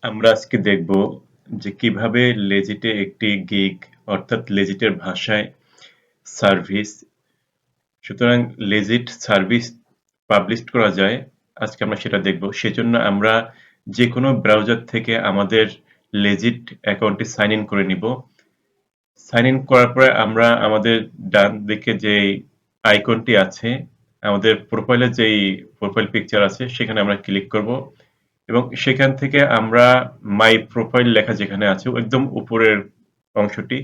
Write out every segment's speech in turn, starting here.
আমরা আজকে দেখব যে কিভাবে লেজিটে একটি গিগ অর্থাৎ লেজিটের ভাষায় সার্ভিস সুতরাং লেজিট সার্ভিস পাবলিশ করা যায়। আজকে আমরা সেটা দেখব। সেজন্য আমরা যে কোনো ব্রাউজার থেকে আমাদের লেজিট অ্যাকাউন্টটি সাইন ইন করে নিব। সাইন ইন করার পরে আমরা আমাদের ডান দিকে যে আইকনটি আছে, আমাদের প্রোফাইলে যেই প্রোফাইল পিকচার আছে সেখানে আমরা ক্লিক করব এবং সেখান থেকে আমরা মাই প্রোফাইল লেখা যেখানে আছে একদম উপরের অংশটি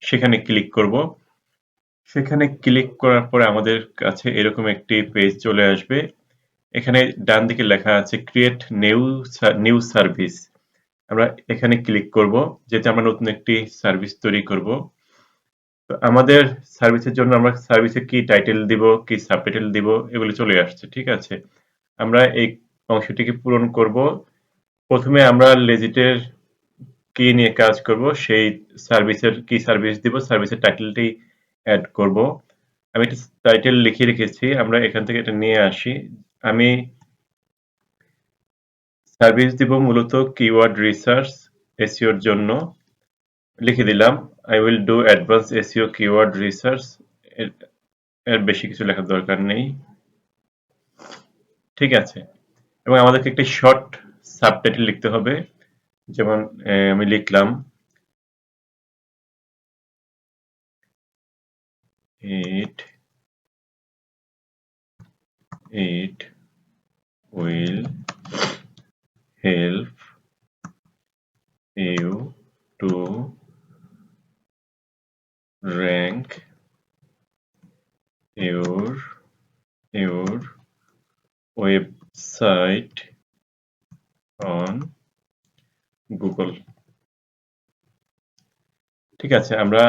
সেখানে ক্লিক করব। সেখানে ক্লিক করার পরে আমাদের কাছে এরকম একটি পেজ চলে আসবে। এখানে ডান দিকে লেখা আছে ক্রিয়েট নিউ সার্ভিস। আমরা এখানে ক্লিক করব যেটা আমরা নতুন একটি সার্ভিস তৈরি করব। তো আমাদের সার্ভিসের জন্য আমরা সার্ভিসে কি টাইটেল দিব, কি সাবটাইটেল দিব এগুলো চলে আসছে, ঠিক আছে। আমরা এই অংশটিকে পূরণ করব। প্রথমে আমরা লেজিটের কি নিয়ে কাজ করব সেই সার্ভিসের কি সার্ভিস দিব, সার্ভিসের টাইটেলটি অ্যাড করব। আমি একটা টাইটেল লিখে রেখেছি, আমরা এখান থেকে এটা নিয়ে আসি। আমি সার্ভিস দিব মূলত কিওয়ার্ড রিসার্চ এসইওর জন্য। লিখে দিলাম I will do advance SEO keyword research. এর বেশি কিছু লেখার দরকার নেই, ঠিক আছে। এবং আমাদেরকে একটি শর্ট সাবটাইটেল লিখতে হবে। যেমন আমি লিখলাম it will help you to rank your website on Google, ঠিক আছে। আমরা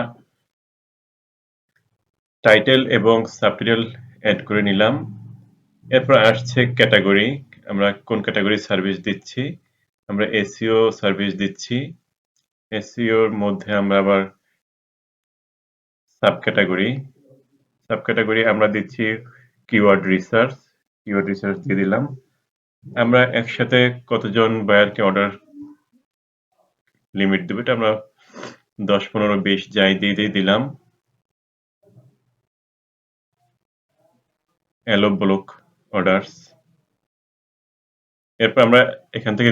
টাইটেল এবং সাবটাইটেল অ্যাড করে নিলাম। এরপর আসছে ক্যাটাগরি। আমরা কোন ক্যাটাগরি সার্ভিস দিচ্ছি। আমরা এসইও সার্ভিস দিচ্ছি। এসইওর মধ্যে আমরা আবার সাবক্যাটাগরি আমরা দিচ্ছি কিওয়ার্ড রিসার্চ দিয়ে দিলাম। আমরা একসাথে কতজন বায়ারকে অর্ডার লিমিট দেব এটা আমরা 10, 15, 20 যাই দিয়ে দিলাম। Allow block orders. এরপর আমরা এখান থেকে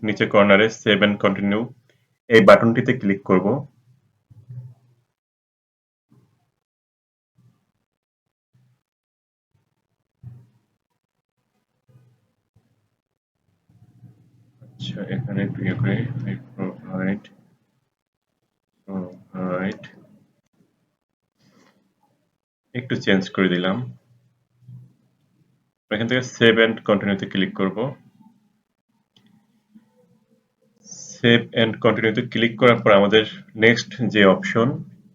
নিচে কর্নারে সেভ এন্ড কন্টিনিউ এই বাটনটিতে ক্লিক করব। আচ্ছা, এখানে একটু ইয়ে করে প্রোভাইড একটু চেঞ্জ করে দিলাম। এখান থেকে সেভ এন্ড কন্টিনিউতে ক্লিক করব। সেভ এন্ড কন্টিনিউতে ক্লিক করার পর আমাদের নেক্সট যে অপশন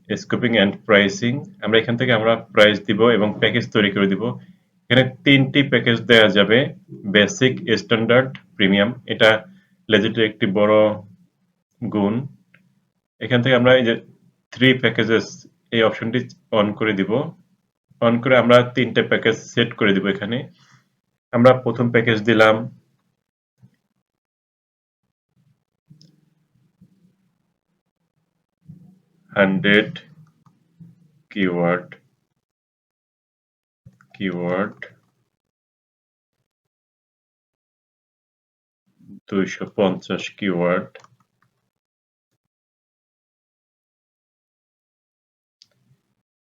স্কোপিং এন্ড প্রাইসিং, আমরা এখান থেকে আমরা প্রাইস দিব এবং প্যাকেজ তৈরি করে দিব। এখানে 3টি প্যাকেজ দেওয়া যাবে, বেসিক, স্ট্যান্ডার্ড, প্রিমিয়াম। এটা লেজিটের একটি বড় গুণ। এখান থেকে আমরা এই যে 3 প্যাকেজেস এই অপশনটি অন করে দিব। অন করে আমরা 3টে প্যাকেজ সেট করে দিব। এখানে আমরা প্রথম প্যাকেজ দিলাম 100 কিওয়ার্ড 250 কিওয়ার্ড,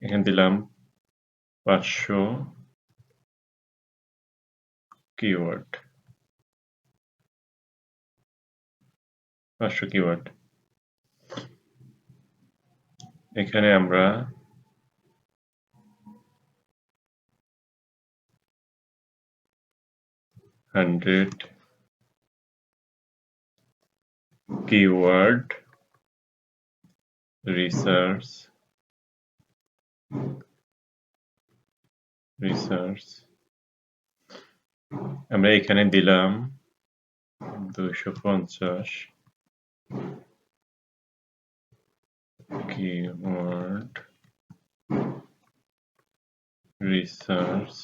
এখানে দিলাম 500 কিওয়ার্ড। এখানে আমরা 100 কিওয়ার্ড রিসার্চ আমরা এখানে দিলাম 250 keyword research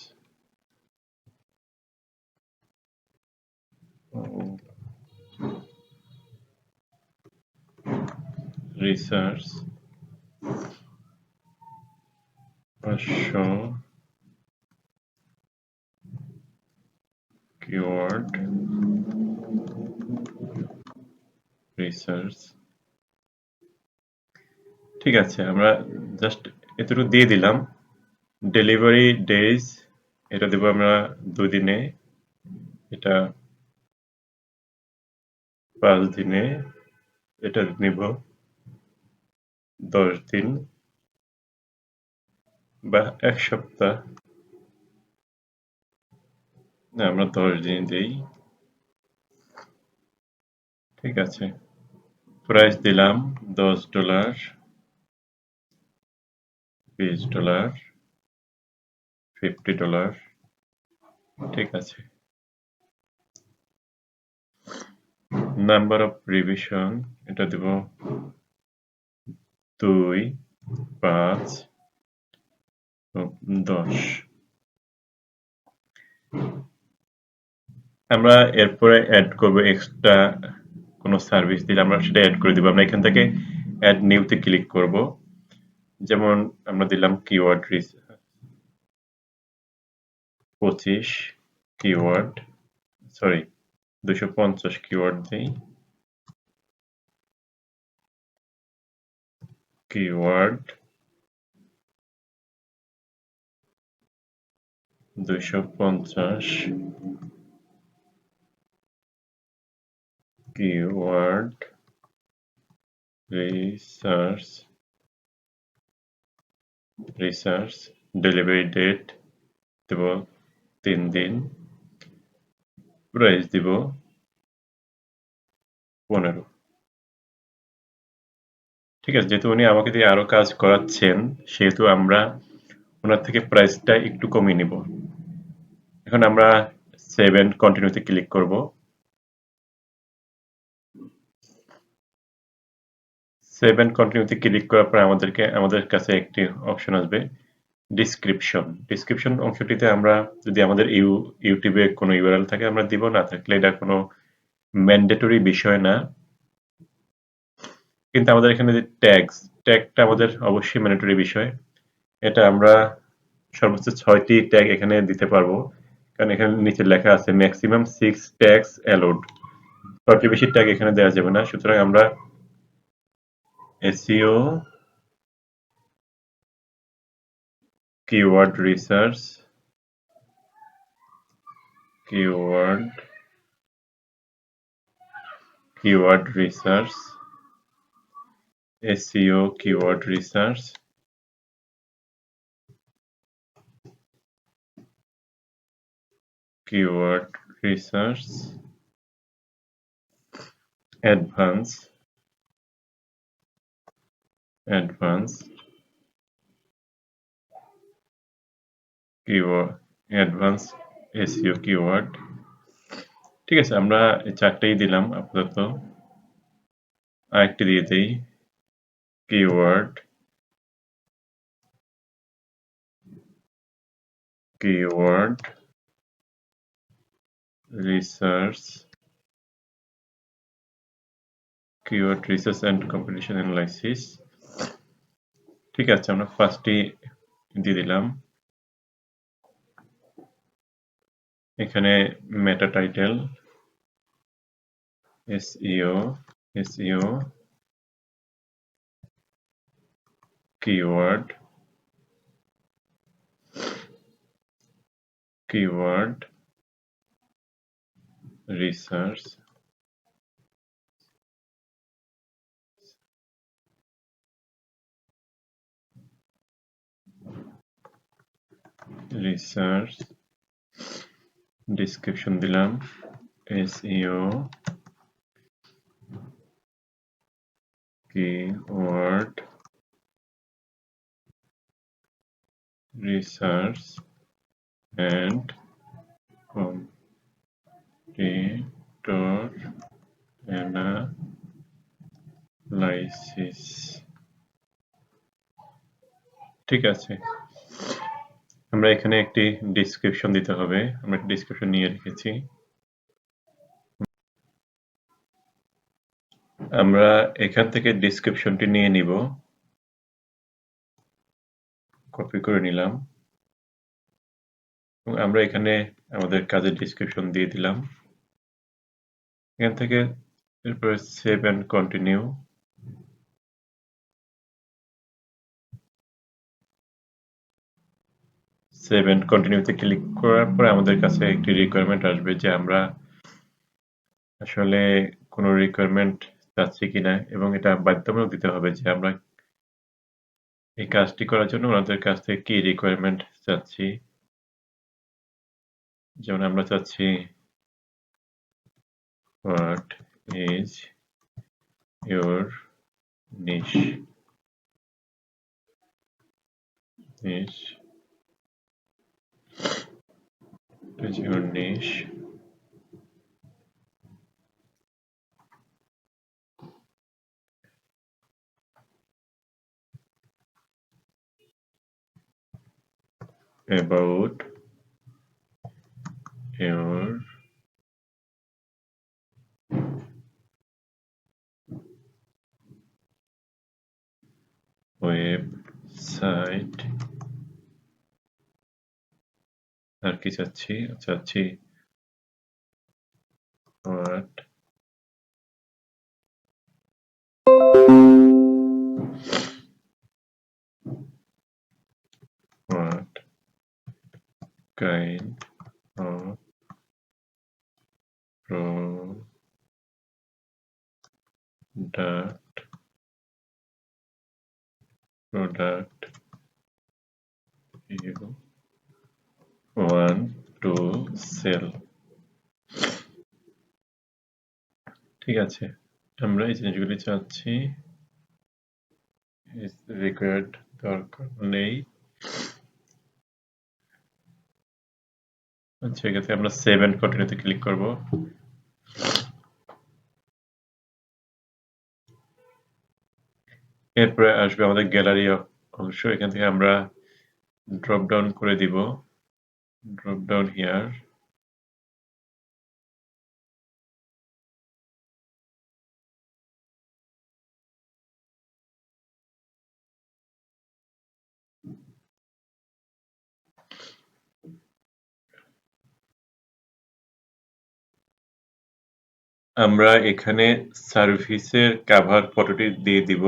research 500 keyword research. ঠিক আছে, আমরা জাস্ট এতটুকু দিয়ে দিলাম। ডেলিভারি ডেজ এটা দেবো আমরা 2 দিনে, এটা 5 দিনে, এটা নিব 10 দিন বা 1 সপ্তাহ। না, আমরা 10 দিন দিই। ঠিক আছে, প্রাইস দিলাম $10, $20, $50। ঠিক আছে, নাম্বার অফ রিভিশন এটা দেব 2, 5, 10। আমরা এরপরে অ্যাড করব এক্সট্রা কোনো সার্ভিস দিলে আমরা সেটা অ্যাড করে দিব। আমরা এখান থেকে অ্যাড নিউতে ক্লিক করব। যেমন আমরা দিলাম কিওয়ার্ড 25 কিওয়ার্ড, সরি 250 কিওয়ার্ড দিই। Keyword 250 keyword research delivery date দেব 3 দিন, প্রাইস দিব 15। ঠিক আছে, যেহেতু উনি আমাকে দিয়ে আরো কাজ করাচ্ছেন সেহেতু আমরা ওনার থেকে প্রাইসটা একটু কমিয়ে নিব। এখন আমরা সেভ এন্ড কন্টিনিউতে ক্লিক করব। সেভ এন্ড কন্টিনিউতে ক্লিক করার পর আমাদের কাছে একটি অপশন আসবে ডেসক্রিপশন অংশটিতে আমরা যদি আমাদের ইউটিউবে কোনো ইউআরএল থাকে আমরা দিব, না থাকলে এটা কোনো ম্যান্ডেটরি বিষয় না। কিন্তু আমাদের এখানে যে ট্যাগটা আমাদের অবশ্যই ম্যান্ডেটরি বিষয়। এটা আমরা সর্বোচ্চ 6টি ট্যাগ এখানে দিতে পারবো, কারণ এখানে নিচে লেখা আছে ম্যাক্সিমাম 6 ট্যাগস অ্যালাউড। তার বেশি ট্যাগ এখানে দেওয়া যাবে না। সুতরাং আমরা SEO keyword research keyword research SEO keyword research keyword research advanced keyword advanced SEO keyword। ঠিক আছে, আমরা এই 4টাই দিলাম আপাতত। আরেকটি দিয়ে দেই keyword research and competition analysis। ঠিক আছে, আমরা ফার্স্টে দিয়ে দিলাম। এখানে মেটা title SEO keyword research description দিলাম SEO keyword research and competitor analysis। ঠিক আছে, আমরা এখানে একটি ডেসক্রিপশন দিতে হবে। আমরা একটা ডেসক্রিপশন নিয়ে রেখেছি। আমরা এখান থেকে ডেসক্রিপশনটি নিয়ে নিব, কপি করে নিলাম এবং আমরা এখানে আমাদের কাজের ডেসক্রিপশন দিয়ে দিলাম। এখান থেকে এরপরে save and continue. Save and কন্টিনিউতে ক্লিক করার পরে আমাদের কাছে একটি রিকোয়ারমেন্ট আসবে যে আমরা আসলে কোনো রিকোয়ারমেন্ট চাচ্ছি কিনা, এবং এটা বাধ্যতামূলক দিতে হবে যে আমরা এই কাজটি করার জন্য ওনাদের কাছ থেকে কি রিকোয়ারমেন্ট চাচ্ছি। যেমন আমরা চাচ্ছি what is your niche, is your niche, about your website। আর কি চাচ্ছি? চাচ্ছি what what kind of product you want to sell। ঠিক আছে, আমরা এই জিনিসগুলি চাচ্ছি। is required দরকার নেই। আচ্ছা, এক্ষেত্রে আমরা সেভ অ্যান্ড কন্টিনিউতে ক্লিক করব। এরপরে আসবে আমাদের গ্যালারি অংশ। এখান থেকে আমরা ড্রপ ডাউন করে দিব, ড্রপ ডাউন হিয়ার। আমরা এখানে সার্ভিসের কভার ফটোটি দিয়ে দিব,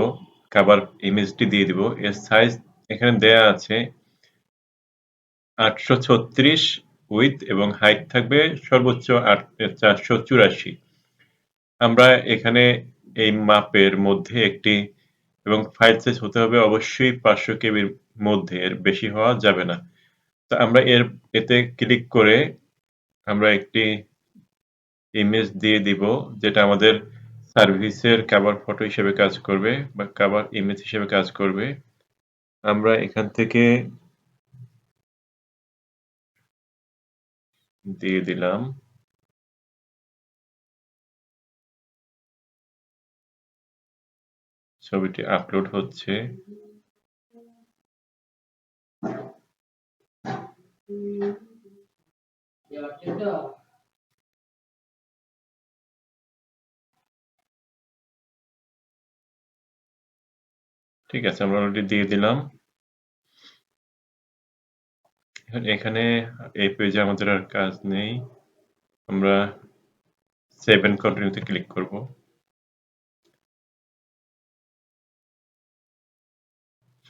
কভার ইমেজটি দিয়ে দিব। এর সাইজ এখানে দেয়া আছে 836 উইডথ এবং হাইট থাকবে সর্বোচ্চ 484। আমরা এখানে এই মাপের মধ্যে একটি, এবং ফাইল সাইজ হতে হবে অবশ্যই 500 কেবির মধ্যে, এর বেশি হওয়া যাবে না। তো আমরা এতে ক্লিক করে আমরা একটি ইমেজ দিয়ে দিব, যেটা আমাদের সার্ভিসের কভার ফটো হিসেবে কাজ করবে বা কভার ইমেজ হিসেবে কাজ করবে। আমরা এখান থেকে দিয়ে দিলাম। ছবিটি আপলোড হচ্ছে। ঠিক আছে, আমরা অলরেডি দিয়ে দিলাম। এখানে এই পেজে আমাদের আর কাজ নেই। আমরা সেভ এন্ড কন্টিনিউতে ক্লিক করব।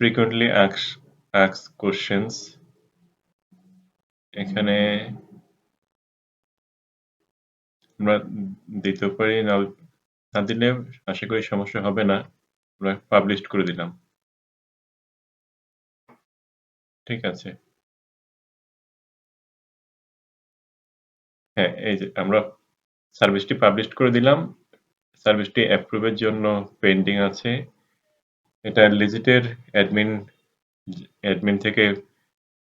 frequently asked questions, এখানে আমরা দিতে পারি, না দিলে আশা করি সমস্যা হবে না। আমরা পাবলিশ করে দিলাম। ঠিক আছে, হ্যাঁ, এই যে আমরা সার্ভিসটি পাবলিশ করে দিলাম। সার্ভিসটি অ্যাপ্রুভের জন্য পেন্ডিং আছে। এটা লিজিটের অ্যাডমিন থেকে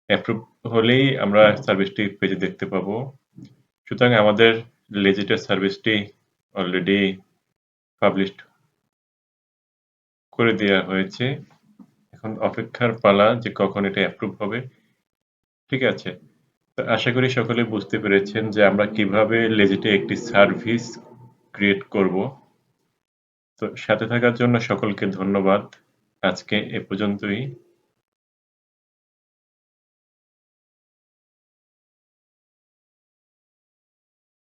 অ্যাপ্রুভ হলেই আমরা সার্ভিসটি পেজে দেখতে পাবো। সুতরাং আমাদের লিজিটের সার্ভিসটি অলরেডি পাবলিশ করে দেওয়া হয়েছে। এখন অপেক্ষার পালা যে কখন এটা অ্যাপ্রুভ হবে। ঠিক আছে, তো আশা করি সকলে বুঝতে পেরেছেন যে আমরা কিভাবে লেজিটে একটি সার্ভিস ক্রিয়েট করব। তো সাথে থাকার জন্য সকলকে ধন্যবাদ। আজকে এ পর্যন্তই।